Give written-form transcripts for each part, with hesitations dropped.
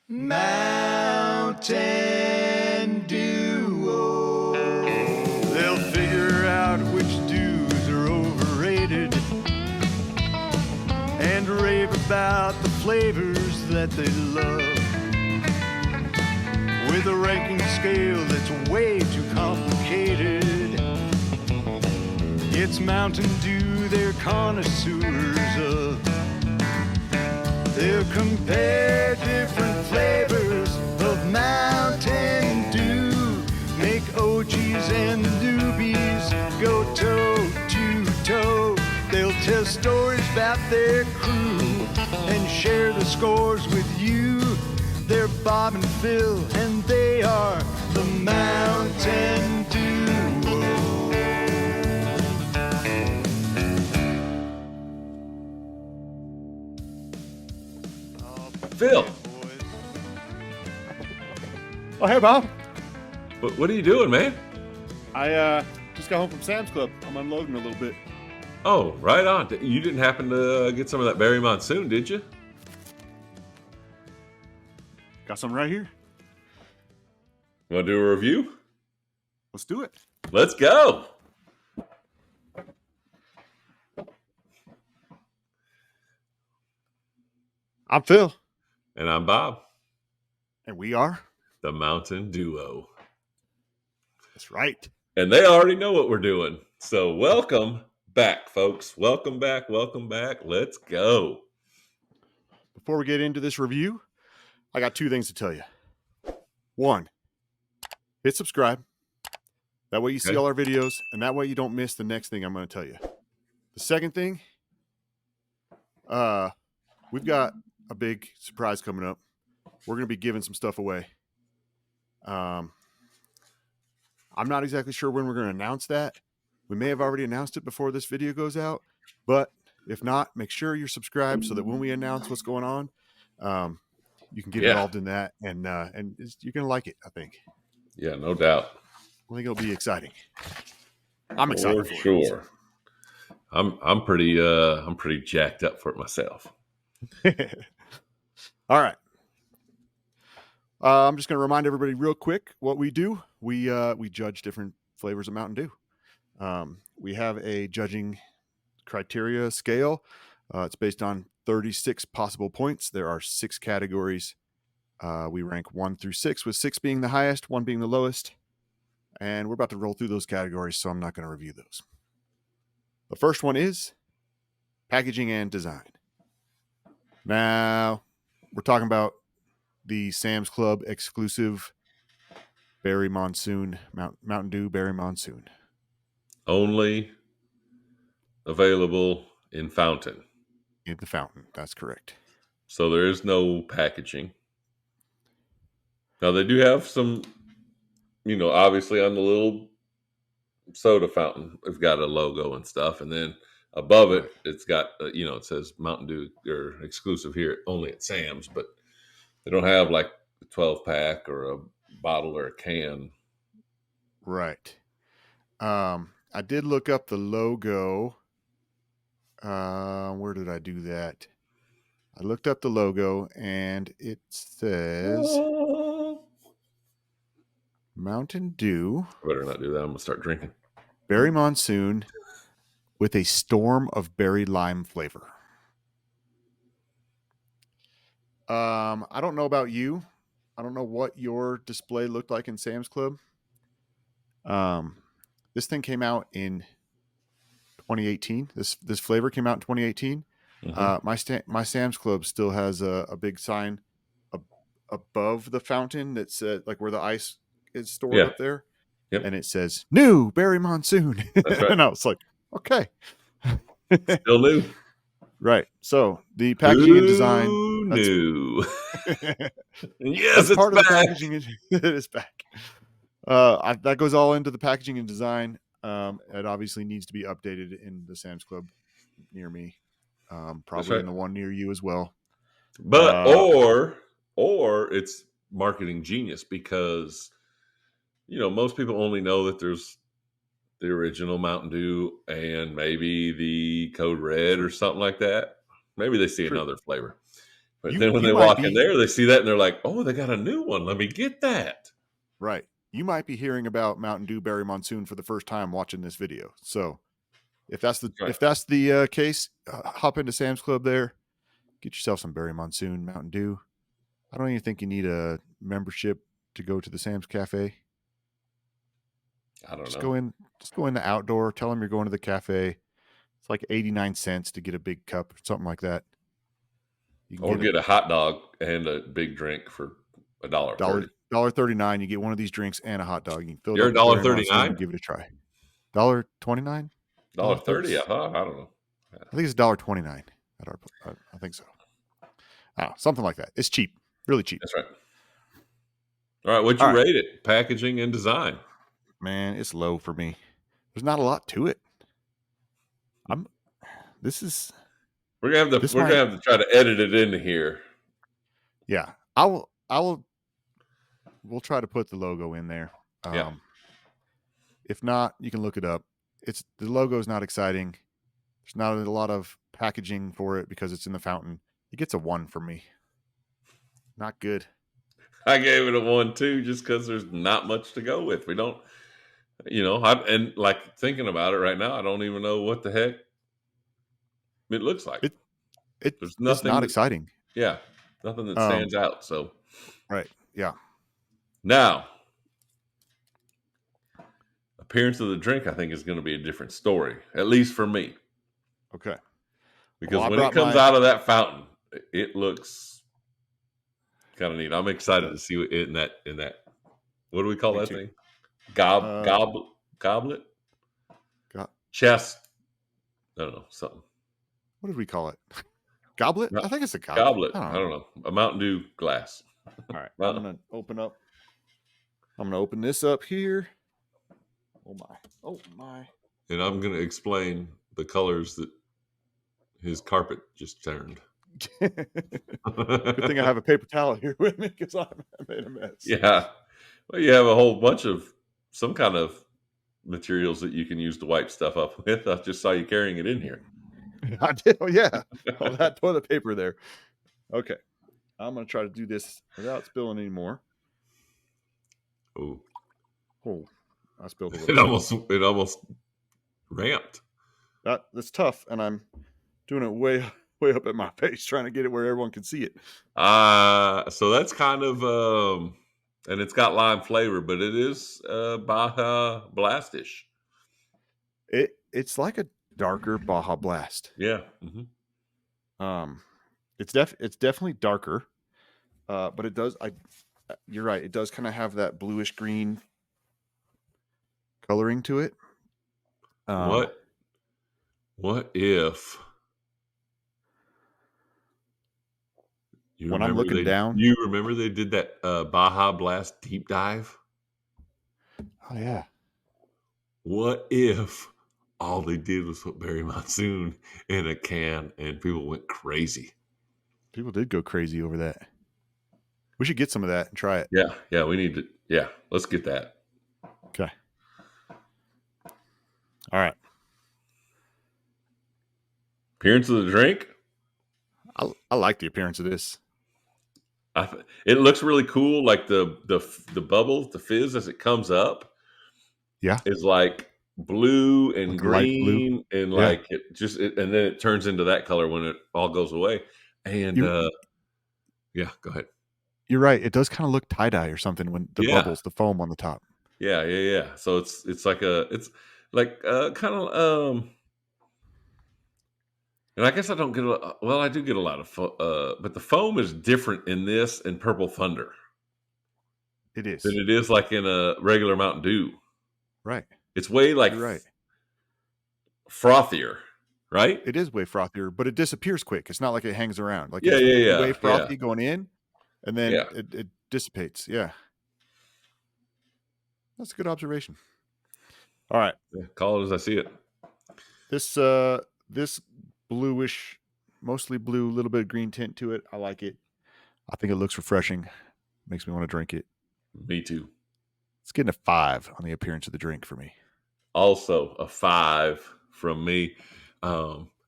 Mountain Dew. They'll figure out which dews are overrated and rave about the flavors that they love. With a ranking scale that's way too complicated. It's Mountain Dew they're connoisseurs of. They'll compare different flavors of Mountain Dew. Make OGs and newbies go toe to toe. They'll tell stories about their crew and share the scores with you. They're Bob and Phil, and they are the Mountain Dew. Phil, Oh, hey, Bob. what are you doing, man? I just got home from Sam's Club. I'm unloading a little bit. Oh, right on. You didn't happen to get some of that Berry Monsoon, did you? Got some right here. You want to do a review? Let's do it. Let's go. I'm Phil. And I'm Bob, And we are. the Mountain Duo. That's right. And they already know what we're doing. So welcome back, folks. Welcome back. Welcome back. Let's go. Before we get into this review, I got two things to tell you. One, hit subscribe. That way you see Okay. all our videos, and that way you don't miss the next thing I'm going to tell you. The second thing, we've got a big surprise coming up. We're going to be giving some stuff away. I'm not exactly sure when we're going to announce that. We may have already announced it before this video goes out, but if not, make sure you're subscribed so that when we announce what's going on, you can get involved in that, and you're going to like it, I think. Yeah, no doubt. I think it'll be exciting. I'm excited For for sure. I'm pretty jacked up for it myself. it. All right. I'm just going to remind everybody real quick what we do. We judge different flavors of Mountain Dew. We have a judging criteria scale. It's based on 36 possible points. There are 6 categories. We rank 1 through 6, with 6 being the highest, 1 being the lowest. And we're about to roll through those categories, so I'm not going to review those. The first one is packaging and design. Now, we're talking about the Sam's Club exclusive Berry Monsoon, Mountain Dew Berry Monsoon. Only available in fountain. In the fountain, that's correct. So there is no packaging. Now they do have some, obviously on the little soda fountain, it's got a logo and stuff. And then above it, it's got, it says Mountain Dew or exclusive here only at Sam's, but they don't have like a 12-pack or a bottle or a can. Right. I did look up the logo. Where did I do that? I looked up the logo and it says Mountain Dew. I better not do that. I'm going to start drinking. Berry Monsoon with a storm of berry lime flavor. I don't know about you. I don't know what your display looked like in Sam's Club. This thing came out in 2018. This flavor came out in 2018. Mm-hmm. My Sam's Club still has a big sign above the fountain that said, like, where the ice is stored up there. Yep. And it says new Berry Monsoon. That's right. And I was like, okay. Still new. Right. So the packaging and design. New. Yes, That's it's part back. of the packaging. It is back. That goes all into the packaging and design. It obviously needs to be updated in the Sam's Club near me. Probably right. in the one near you as well. But or it's marketing genius because most people only know that there's the original Mountain Dew and maybe the Code Red or something like that. Maybe they see another flavor. But then when they walk in there, they see that and they're like, "Oh, they got a new one. Let me get that." Right. You might be hearing about Mountain Dew Berry Monsoon for the first time watching this video. So if that's the case, hop into Sam's Club there, get yourself some Berry Monsoon Mountain Dew. I don't even think you need a membership to go to the Sam's Cafe. I don't Just know. go in the outdoor. Tell them you're going to the cafe. It's like 89 cents to get a big cup, something like that. You can Or get a hot dog and a big drink for $1.30. $1.39. You get one of these drinks and a hot dog. You can fill it You're up with Berry Monsoon and $1.39? give it a try. $1.29? $1.30? I don't know. I think it's $1.29 at our. I think so. Something like that. It's cheap, really cheap. That's right. All right, what'd you rate it? Packaging and design. Man, it's low for me. There's not a lot to it. We're gonna have to try to edit it into here. Yeah, we'll try to put the logo in there. Yeah. If not, you can look it up. The logo is not exciting. There's not a lot of packaging for it because it's in the fountain. It gets a 1 from me. Not good. I gave it a 1 too, just because there's not much to go with. We don't, and like thinking about it right now, I don't even know what the heck it looks like. There's nothing. It's not exciting. Yeah, nothing that stands out. So, right, yeah. Now, appearance of the drink, I think, is going to be a different story, at least for me. Okay. Because when it comes out of that fountain, it looks kind of neat. I'm excited to see it in that. What do we call that thing? Goblet? Chest? I don't know, something. What did we call it? Goblet? I think it's a goblet. Goblet. I don't know. A Mountain Dew glass. All right. I'm going to open this up here. Oh my. And I'm going to explain the colors that his carpet just turned. Good thing I have a paper towel here with me because I made a mess. Yeah. Well, you have a whole bunch of some kind of materials that you can use to wipe stuff up with. I just saw you carrying it in here. I did. Oh, yeah. All that toilet paper there. Okay. I'm going to try to do this without spilling any more. Oh, I spilled a little. It almost ramped. That's tough, and I'm doing it way up at my face, trying to get it where everyone can see it. So that's kind of and it's got lime flavor, but it is Baja Blastish. It's like a darker Baja Blast. Yeah. Mm-hmm. It's definitely darker, but it does. You're right. It does kind of have that bluish green coloring to it. What if when I'm looking down? You remember they did that Baja Blast deep dive? Oh yeah. What if all they did was put Berry Monsoon in a can and people went crazy? People did go crazy over that. We should get some of that and try it. Yeah, we need to. Yeah, let's get that. Okay. All right. Appearance of the drink? I like the appearance of this. It looks really cool. Like the bubble, the fizz as it comes up. Yeah. Is like blue and like green and like and then it turns into that color when it all goes away. And yeah, go ahead. You're right. It does kind of look tie-dye or something when the bubbles, the foam on the top. Yeah. So it's like kind of and I guess I don't get I do get a lot of but the foam is different in this and Purple Thunder. It is. Than it is like in a regular Mountain Dew. Right. It's way like frothier, right? It is way frothier, but it disappears quick. It's not like it hangs around. Like it's way frothy going in, and then it dissipates. Yeah. That's a good observation. All right. Yeah, call it as I see it. This bluish, mostly blue, little bit of green tint to it. I like it. I think it looks refreshing. Makes me want to drink it. Me too. It's getting a 5 on the appearance of the drink for me. Also a 5 from me.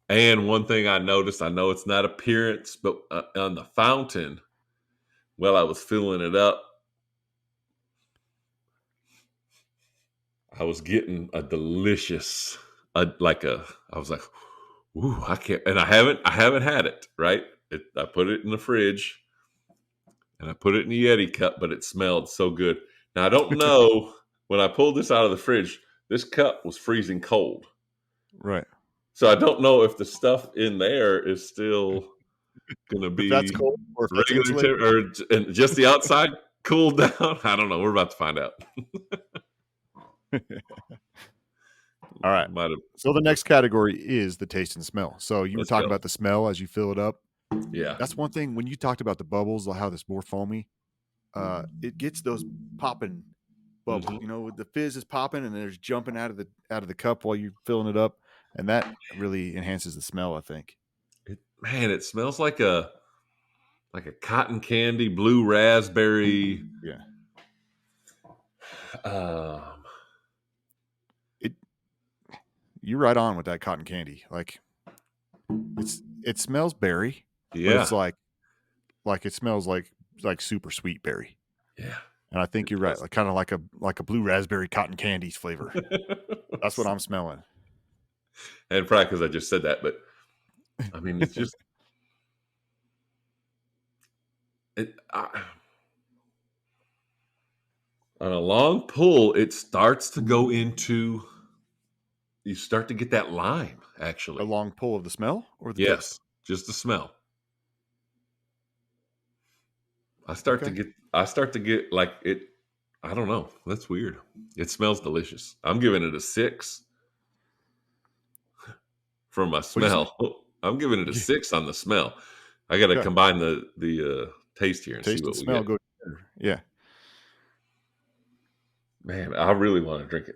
And one thing I noticed, I know it's not appearance, but on the fountain, while I was filling it up, I was getting a delicious, I was like, ooh, I can't, and I haven't had it, right? I put it in the fridge and I put it in the Yeti cup, but it smelled so good. Now, I don't know, when I pulled this out of the fridge, this cup was freezing cold. Right. So I don't know if the stuff in there is still going to If that's be cold or if that's regular insulated. and just the outside cooled down. I don't know. We're about to find out. All right. Might have, So the next category is the taste and smell. So you were let's talking go. about the smell as you fill it up. Yeah. That's one thing when you talked about the bubbles, how this more foamy, it gets those popping bubbles. Mhm. You know, the fizz is popping and there's jumping out of the cup while you're filling it up, and that really enhances the smell, I think. Man, it smells like a cotton candy, blue raspberry. Yeah. Um, You're right on with that cotton candy. Like it smells berry, but yeah, it's like it smells like super sweet berry. yeah. And I think It you're right. does. Like kind of like a blue raspberry cotton candy flavor. That's what I'm smelling. And probably because I just said that, but I mean, it's just it. On a long pull, it starts to go into. You start to get that lime, A actually. long pull of the smell or the taste? Yes, just the smell. Okay. I start to get like it. I don't know. That's weird. It smells delicious. I'm giving it a 6 for my What'd you say? smell. I'm giving it a Yeah. 6 on the smell. I got to Okay. combine the taste here and see Taste and what we smell get. go together. Yeah. Man, I really want to drink it.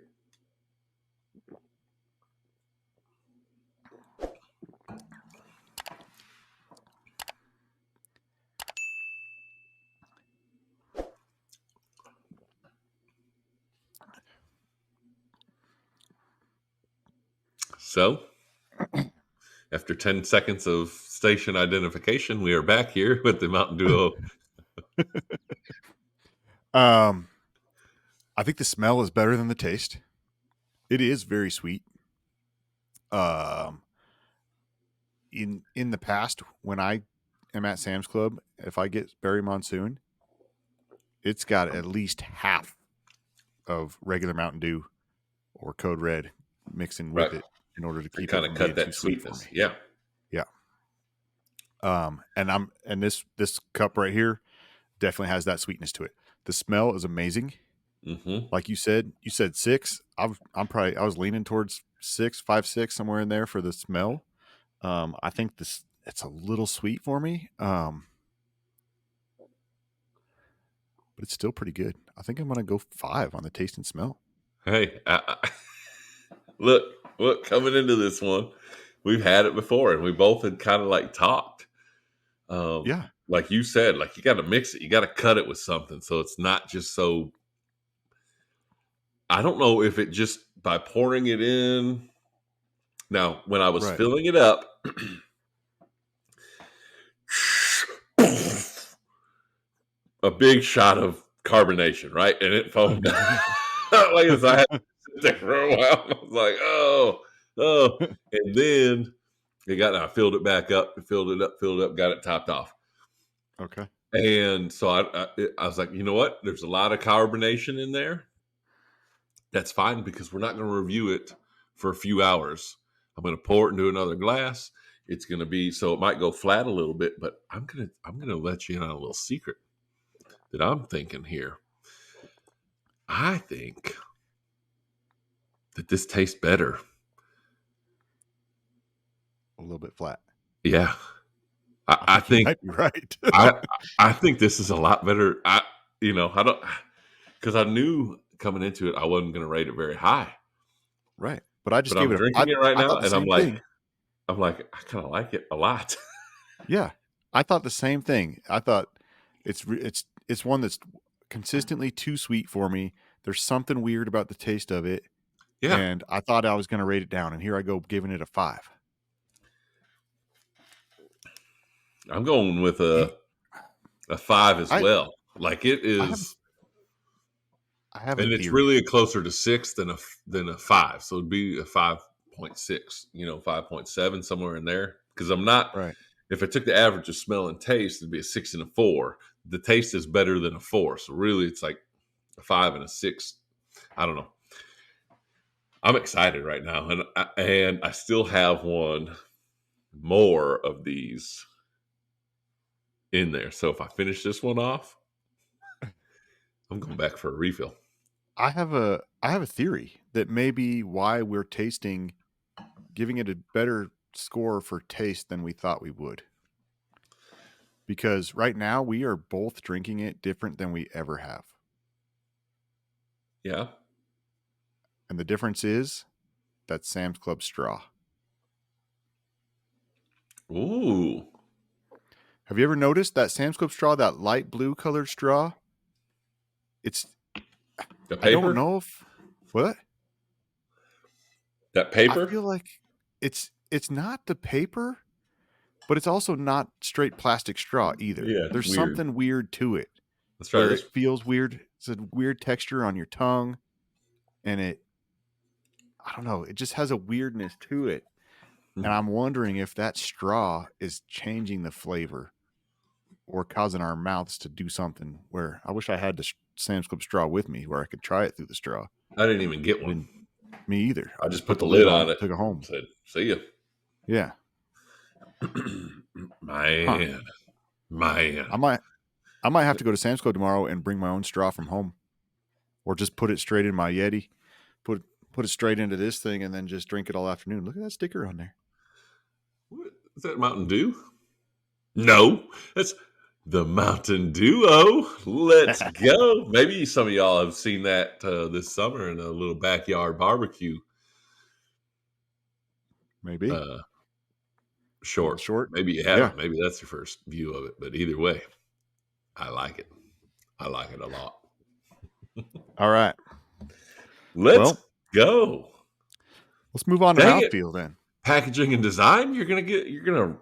So, after 10 seconds of station identification, we are back here with the Mountain Duo. Um, I think the smell is better than the taste. It is very sweet. Um, in the past, when I am at Sam's Club, if I get Berry Monsoon, it's got at least half of regular Mountain Dew or Code Red mixing Right. with it in order to To keep it kind of from cut being too that sweet for sweetness. me. Yeah. Yeah. And this cup right here definitely has that sweetness to it. The smell is amazing. Mm-hmm. Like you said 6. I was leaning towards 6, 5, 6, somewhere in there for the smell. I think it's a little sweet for me. But it's still pretty good. I think I'm gonna go 5 on the taste and smell. Hey, look, coming into this one, we've had it before, and we both had kind of like talked. Yeah. Like you said, like you got to mix it, you got to cut it with something, so it's not just so. I don't know if it just by pouring it in. Now, when I was Right. filling it up, a big shot of carbonation, right, and it foamed. Like as I had to sit there for a while, I was like, oh, and then I filled it back up, filled it up, got it topped off. Okay. And so I was like, you know what? There's a lot of carbonation in there. That's fine because we're not going to review it for a few hours. I'm going to pour it into another glass. It's going to be so it might go flat a little bit, but I'm gonna let you in on a little secret that I'm thinking here. I think that this tastes better. A little bit flat. Yeah, I I think you think might be right. I I think this is a lot better. I don't because I knew coming into it I wasn't going to rate it very high, Right. But I just but gave I'm it drinking it right I now, thought the and same thing. I'm like I kind of like it a lot. Yeah. I thought the same thing. I thought it's one that's consistently too sweet for me. There's something weird about the taste of it, Yeah, and I thought I was going to rate it down, and here I go giving it a 5. I'm going with It, a 5 as I well. Like it I have is, I have a and it's theory. really closer to 6 than a 5. So it'd be a 5.6, 5.7 somewhere in there. Because I'm not. Right. If I took the average of smell and taste, it'd be a 6 and a 4. The taste is better than a 4, so really it's like a 5 and a 6. I don't know. I'm excited right now, and I still have one more of these in there. So if I finish this one off, I'm going back for a refill. I have a theory that maybe why we're giving it a better score for taste than we thought we would. Because right now we are both drinking it different than we ever have. Yeah. And the difference is that Sam's Club straw. Ooh. Have you ever noticed that Sam's Club straw, that light blue colored straw? It's The I don't paper? know if what? That I paper? feel like it's not the paper, but it's also not straight plastic straw either. Yeah, it's There's weird. something weird to it Let's try where this. it feels weird. It's a weird texture on your tongue, and I don't know, it just has a weirdness to it. And I'm wondering if that straw is changing the flavor or causing our mouths to do something where I wish I had the Sam's Club straw with me where I could try it through the straw. I didn't even get I one. didn't, me either. I I just just put put the the lid lid on on it, it. took it home. Said, "See ya." Yeah. Huh. Man. I might have to go to Sam's Club tomorrow and bring my own straw from home, or just put it straight in my Yeti, put it straight into this thing, and then just drink it all afternoon. Look at that sticker on there. What, is that Mountain Dew? No, that's the Mountain Duo. Let's go. Maybe some of y'all have seen that this summer in a little backyard barbecue Maybe uh, a little short. short. Maybe you Yeah. haven't. Maybe that's your first view of it. But either way, I like it. I like it a lot. All right. Let's Well, go. let's move on to Dang it. mouthfeel then. Packaging and design. You're gonna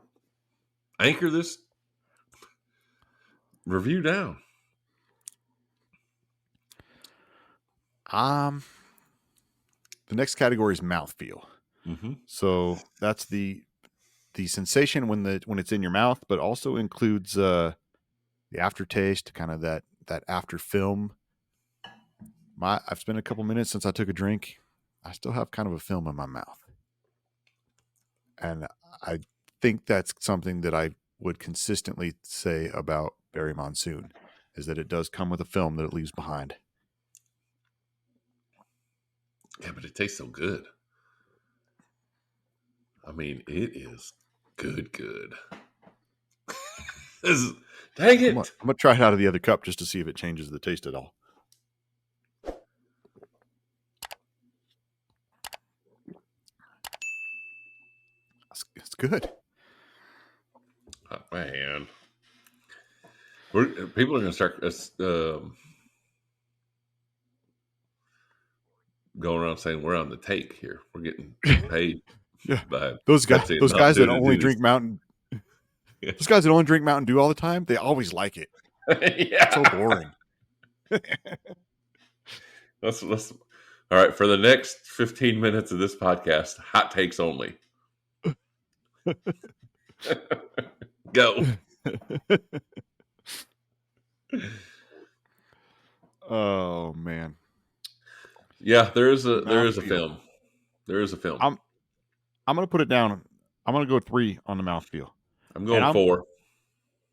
anchor this review down. The next category is mouthfeel. Mm-hmm. So that's the sensation when it's in your mouth, but also includes the aftertaste, kind of that after film. I've spent a couple minutes since I took a drink. I still have kind of a film in my mouth, and I think that's something that I would consistently say about Berry Monsoon, is that it does come with a film that it leaves behind. Yeah, but it tastes so good. I mean, it is good. Dang I'm it. gonna try it out of the other cup just to see if it changes the taste at all. It's good. Oh, man. People are going to start going around saying we're on the take here. We're getting paid Yeah, by those Pepsi and guys Mountain Dew that to only do this. drink Mountain. Yeah. Those guys that only drink Mountain Dew all the time, they always like it. It's so Yeah. boring. Let's all right, for the next 15 minutes of this podcast, hot takes only. Go. Oh man. Yeah, there is a Mouthfeel. film. There is a film. I'm gonna put it down. I'm gonna go 3 on the mouthfeel. I'm And going 4.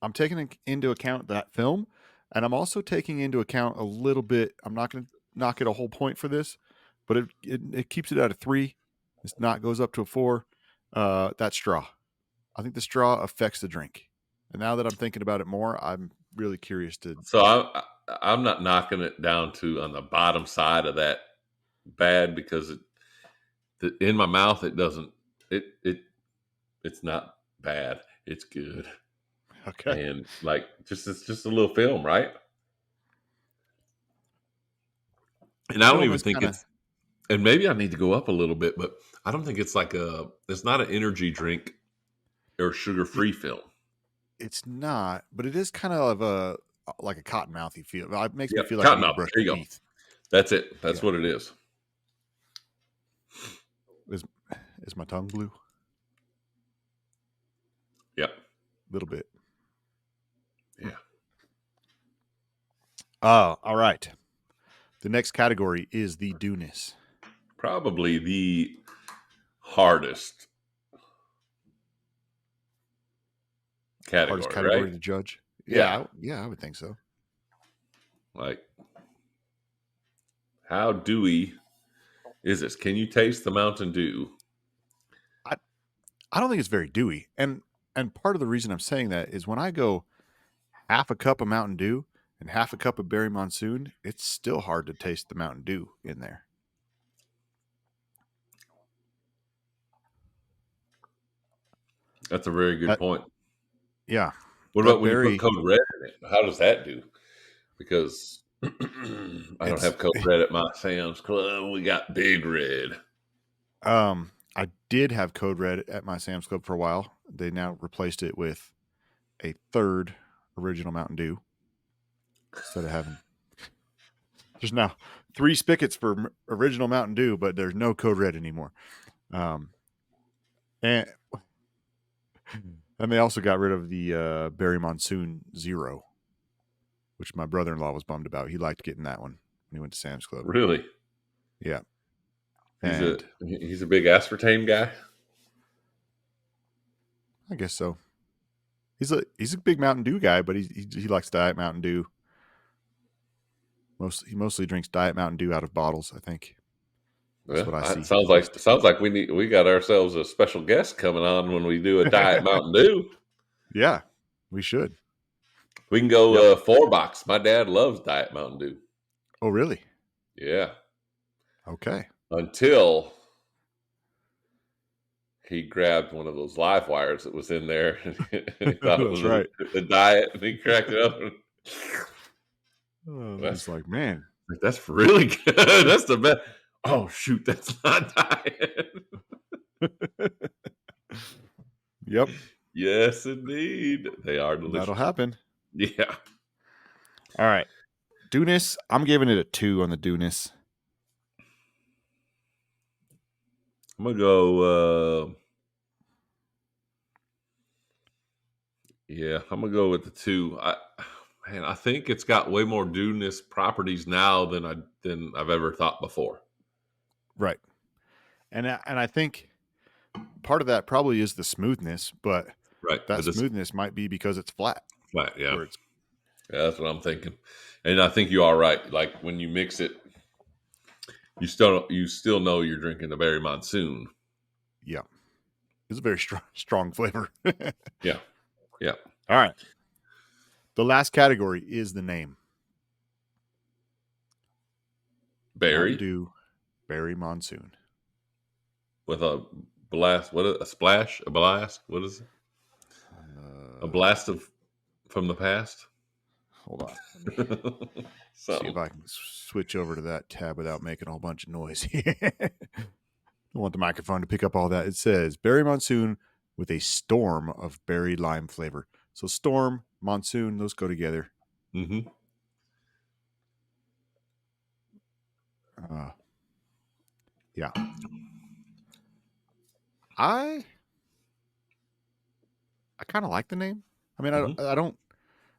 I'm taking into account that film, and I'm also taking into account a little bit. I'm not gonna knock it a whole point for this, but it keeps it at a 3. It's not goes up to a 4. That straw. I think the straw affects the drink. And now that I'm thinking about it more, I'm really curious to. So I'm not knocking it down to on the bottom side of that bad because in my mouth it doesn't it's not bad. It's good. Okay. And like it's just a little film, right? And I don't Film even is think kind of. it's and maybe I need to go up a little bit, but I don't think it's like it's not an energy drink or sugar-free film. It's not, but it is kind of like a cottonmouthy feel. It makes me Yep, feel like I need to cottonmouth. brush There my you go. teeth. That's it. That's Yeah. what it is. Is my tongue blue? Yep. A little bit. Yeah. All right. The next category is the dewness. Probably the hardest Hardest category, category right? to judge. Yeah. Yeah, I would think so. Like, how dewy is this? Can you taste the Mountain Dew? I don't think it's very dewy. And part of the reason I'm saying that is when I go half a cup of Mountain Dew and half a cup of Berry Monsoon, it's still hard to taste the Mountain Dew in there. That's a very good point. Yeah. What That about when you put berry, Code Red in it? How does that do? Because I don't it's have Code Red at my Sam's Club. We got Big Red. I did have Code Red at my Sam's Club for a while. They now replaced it with a third original Mountain Dew instead of having. There's now 3 spigots for original Mountain Dew, but there's no Code Red anymore. And they also got rid of the Berry Monsoon Zero, which my brother-in-law was bummed about. He liked getting that one when he went to Sam's Club. Really? Yeah. He's a big aspartame guy. I guess so. He's a big Mountain Dew guy, but he likes Diet Mountain Dew. He mostly drinks Diet Mountain Dew out of bottles, I think. That's what I see. Sounds like we got ourselves a special guest coming on when we do a Diet Mountain Dew. Yeah, we should. We can go 4-box. My dad loves Diet Mountain Dew. Oh, really? Yeah. Okay. Until he grabbed one of those live wires that was in there and he thought it was right. a diet and he cracked it up. It's like, man, that's really good. That's the best. Oh, shoot, that's not diet. Yep. Yes, indeed. They are delicious. That'll happen. Yeah. All right. Dewness, I'm giving it a 2 on the dewness. I'm going to go, I'm going to go with the 2. I think it's got way more dewness properties now than I've ever thought before. Right. And I think part of that probably is the smoothness, but that smoothness might be because it's flat. Flat, yeah. Yeah, that's what I'm thinking. And I think you are right. Like when you mix it, you still know you're drinking the Berry Monsoon. Yeah. It's a very strong flavor. Yeah. Yeah. All right. The last category is the name. Berry. Mountain Dew Berry Monsoon. With a blast. A splash? A blast? What is it? A blast from the past? Hold on. See if I can switch over to that tab without making a whole bunch of noise. I want the microphone to pick up all that. It says Berry Monsoon with a storm of berry lime flavor. So storm, monsoon, those go together. Mm-hmm. Yeah. I kind of like the name. I mean, I don't.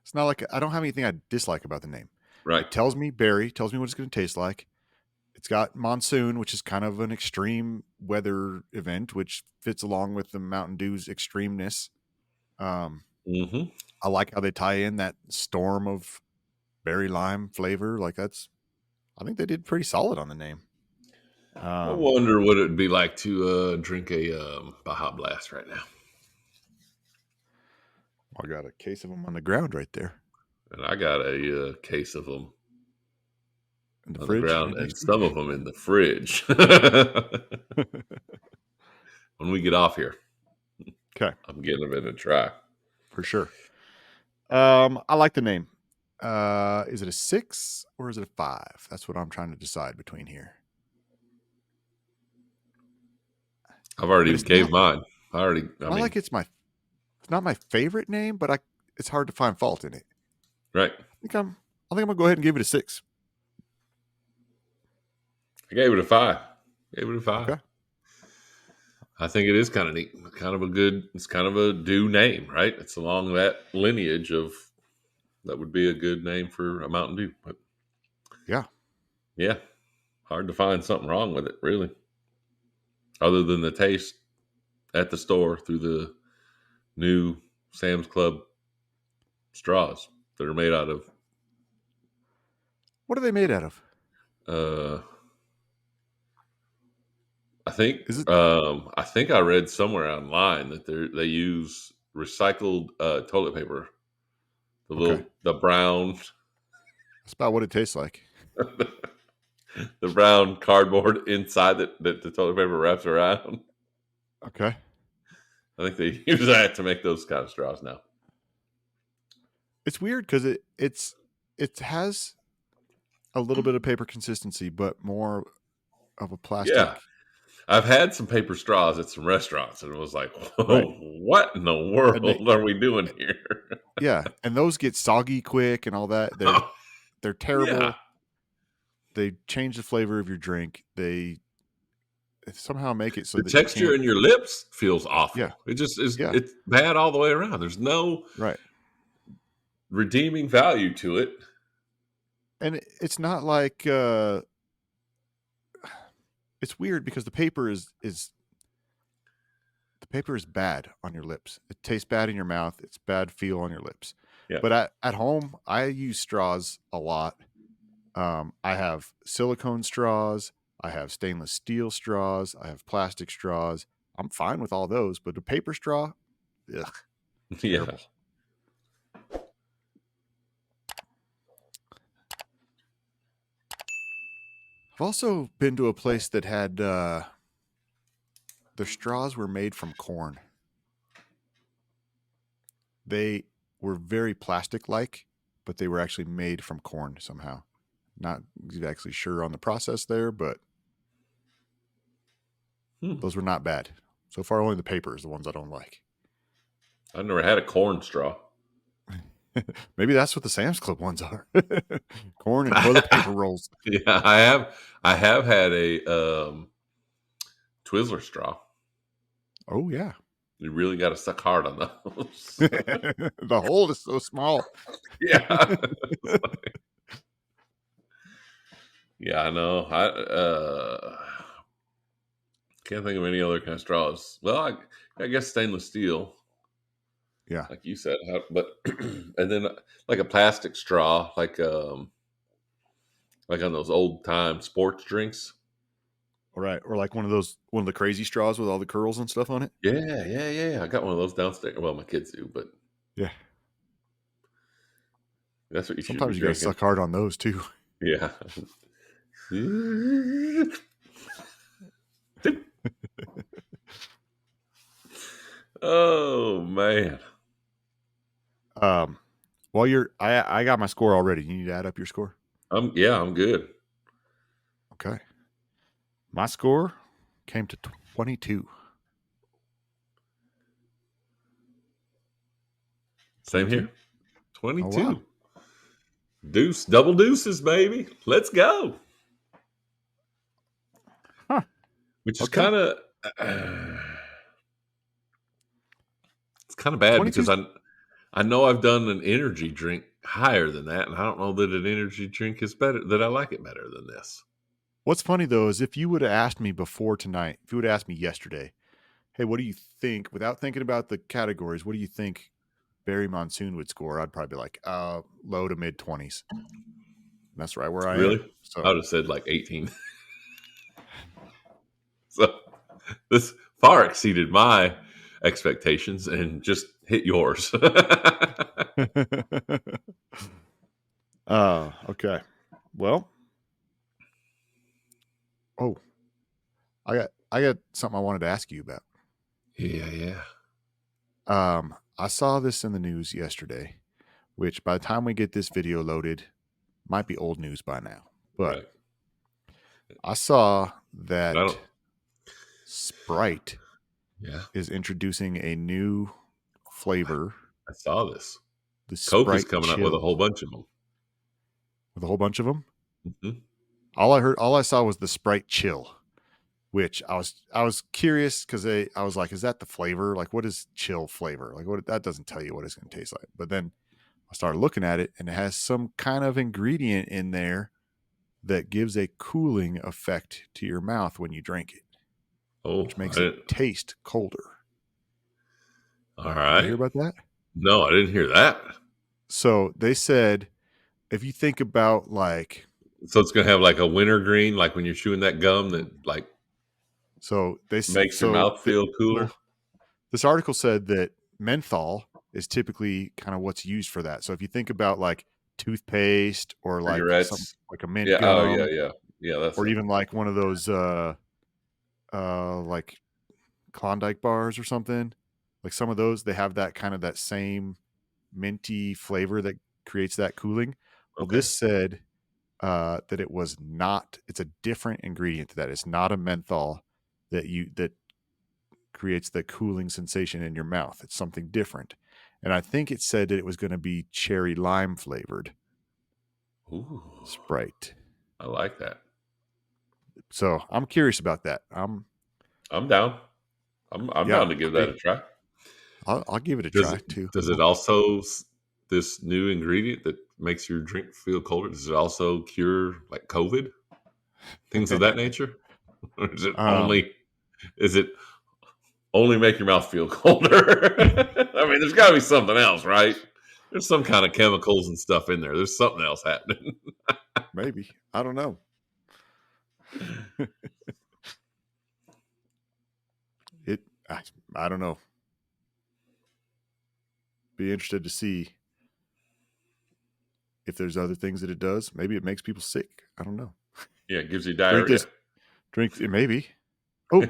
It's not like I don't have anything I dislike about the name. Right. It tells me berry, tells me what it's going to taste like. It's got monsoon, which is kind of an extreme weather event, which fits along with the Mountain Dew's extremeness. I like how they tie in that storm of berry lime flavor. Like I think they did pretty solid on the name. I wonder what it'd be like to drink a Baja Blast right now. I got a case of them on the ground right there. And I got a case of them in the on fridge, the ground and some of them in the fridge. When we get off here. Okay. I'm getting them in a try. For sure. I like the name. Is it a 6 or is it a 5? That's what I'm trying to decide between here. I've already gave mine. I like it's my It's not my favorite name, but it's hard to find fault in it. Right. I think I'm gonna go ahead and give it a 6. I gave it a 5. Gave it a 5. Okay. I think it is kind of neat. It's kind of a Dew name, right? It's along that lineage of that would be a good name for a Mountain Dew. But Yeah. yeah, hard to find something wrong with it, really. Other than the taste at the store through the new Sam's Club straws that are made out of What are they made out of? uh I think Is it I think I read somewhere online that they use recycled toilet paper. okay? The brown That's about what it tastes like. the brown cardboard inside that the toilet paper wraps around. Okay. I think they use that to make those kind of straws now. It's weird because it has a little bit of paper consistency, but more of a Yeah. plastic. I've had some paper straws at some restaurants and it was like, whoa, Right. what in the And they, world are we doing here? yeah, and those get soggy quick and all that. They're Yeah. terrible. They change the flavor of your drink. They somehow make it so The that you texture can't. in your lips feels awful. Yeah. It just is, Yeah. it's bad all the way around. There's no Right. redeeming value to it. And it's not like it's weird because the paper is bad on your lips. It tastes bad in your mouth. It's bad feel on your lips. Yeah. But at home, I use straws a lot. I have silicone straws. I have stainless steel straws. I have plastic straws. I'm fine with all those, but a paper straw, ugh, Yeah. terrible. I've also been to a place that had their straws were made from corn. They were very plastic-like, but they were actually made from corn somehow. Not exactly sure on the process there, but those were not bad. So far, only the paper is the ones I don't like. I've never had a corn straw. Maybe that's what the Sam's Club ones are. Corn and toilet paper rolls. Yeah, I have had a Twizzler straw. Oh, yeah. You really got to suck hard on those. The hole is so small. Yeah. Yeah, I know. Can't think of any other kind of straws. Well, I guess stainless steel, Yeah. like you said, but and then like a plastic straw, like on those old time sports drinks. All right. Or like one of the crazy straws with all the curls and stuff on it. Yeah. I got one of those downstairs. Well, my kids do, but Yeah. that's what you should be Sometimes you got to drinking. suck hard on those too. Yeah. Oh man. While I got my score already. You need to add up your score. I'm good. Okay. My score came to 22. Same 22? here. 22. Oh, wow. Double deuces, baby. Let's go. Huh. Which is Okay. kind of it's kind of bad 22's because I know I've done an energy drink higher than that, and I don't know that an energy drink is better, that I like it better than this. What's funny though is if you would have asked me before tonight, if you would have asked me yesterday, hey, what do you think, without thinking about the categories, what do you think Berry Monsoon would score? I'd probably be like, low to mid 20s. And that's right where I Really? am. So I would have said like 18. So this far exceeded my expectations and just hit yours. okay. Well, I got something I wanted to ask you about. Yeah. I saw this in the news yesterday, which by the time we get this video loaded, might be old news by now. But Right. I saw I that don't. Sprite Yeah. is introducing a new flavor. I saw this. The Coke is Sprite coming up Chill. with a whole bunch of them. With a whole bunch of them. Mm-hmm. All I saw was the Sprite Chill, which I was curious because I was like, is that the flavor? Like, what is chill flavor? Like, what that doesn't tell you what it's going to taste like. But then I started looking at it, and it has some kind of ingredient in there that gives a cooling effect to your mouth when you drink it, Oh, which makes it taste colder. All Did right. you hear about that? No, I didn't hear that. So they said, if you think about like, so it's gonna have like a wintergreen, like when you're chewing that gum that like makes your mouth feel cooler. This article said that menthol is typically kind of what's used for that. So if you think about like toothpaste or like Cigarettes. some like a mint Yeah. gum, Oh, yeah. That's or it. even like one of those like Klondike bars or something. Like some of those, they have that kind of that same minty flavor that creates that cooling. Well, Okay. this said that it was not. It's a different ingredient to that. It's not a menthol that creates the cooling sensation in your mouth. It's something different. And I think it said that it was going to be cherry lime flavored. Ooh, Sprite. I like that. So I'm curious about that. I'm down. I'm down to give that a try. I'll give it a try too. Does it also, this new ingredient that makes your drink feel colder, does it also cure like COVID, things of that nature? Or is it only make your mouth feel colder? I mean, there's got to be something else, right? There's some kind of chemicals and stuff in there. There's something else happening. Maybe. I don't know. I don't know. Be interested to see if there's other things that it does. Maybe it makes people sick. I don't know. Yeah, it gives you diarrhea. Drink it, maybe. Oh,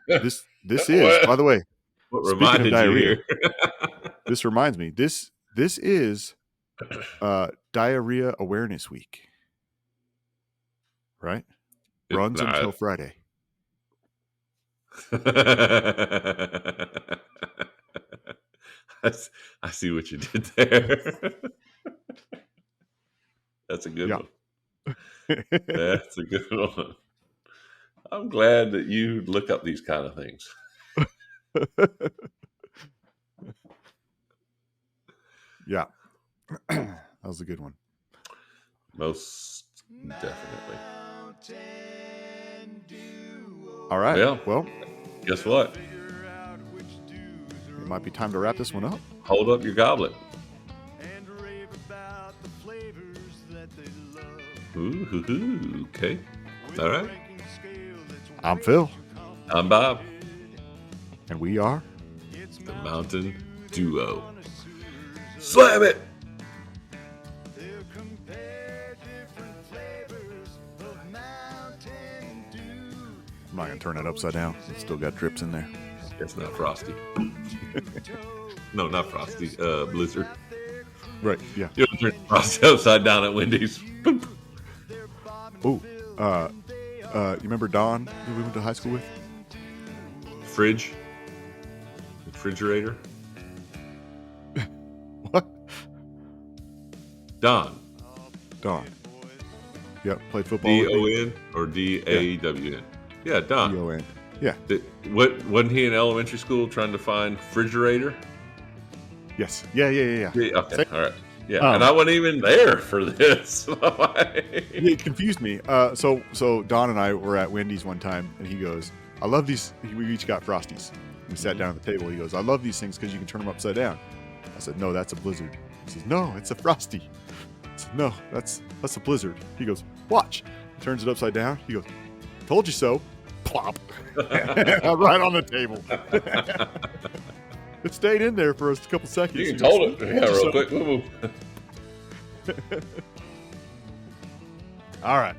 this is, by the way, What speaking of reminded diarrhea, you here? this reminds me. This is Diarrhea Awareness Week, right? Runs until Friday. I see what you did there. That's a good one. That's a good one. I'm glad that you look up these kind of things. Yeah. That was a good one. Most definitely. All right. Well, guess what? It might be time to wrap this one up. Hold up your goblet. Ooh, okay. All right. I'm Phil. I'm Bob. And we are the Mountain Duo. Slam it! I'm not going to turn it upside down. It's still got drips in there. It's not Frosty. No, not Frosty. Blizzard. Right, yeah. You don't turn Frosty upside down at Wendy's. Oh, you remember Don, who we went to high school with? Refrigerator. What? Don. Yep, played football. D-O-N or D-A-W-N? Yeah, Don. D-O-N. Yeah. Wasn't he in elementary school trying to find refrigerator? Yes. Yeah. Okay, all right. Yeah, and I wasn't even there for this. It confused me. So Don and I were at Wendy's one time, and he goes, I love these. We each got Frosties. We sat down at the table. He goes, I love these things because you can turn them upside down. I said, no, that's a Blizzard. He says, no, it's a Frosty. I said, no, that's a Blizzard. He goes, watch. He turns it upside down. He goes, told you so. Plop. Right on the table. It stayed in there for a couple seconds. You can hold it. Yeah, real quick. Move. All right.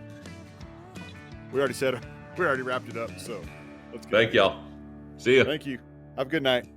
We already wrapped it up, so let's go. Thank y'all. See ya. Thank you. Have a good night.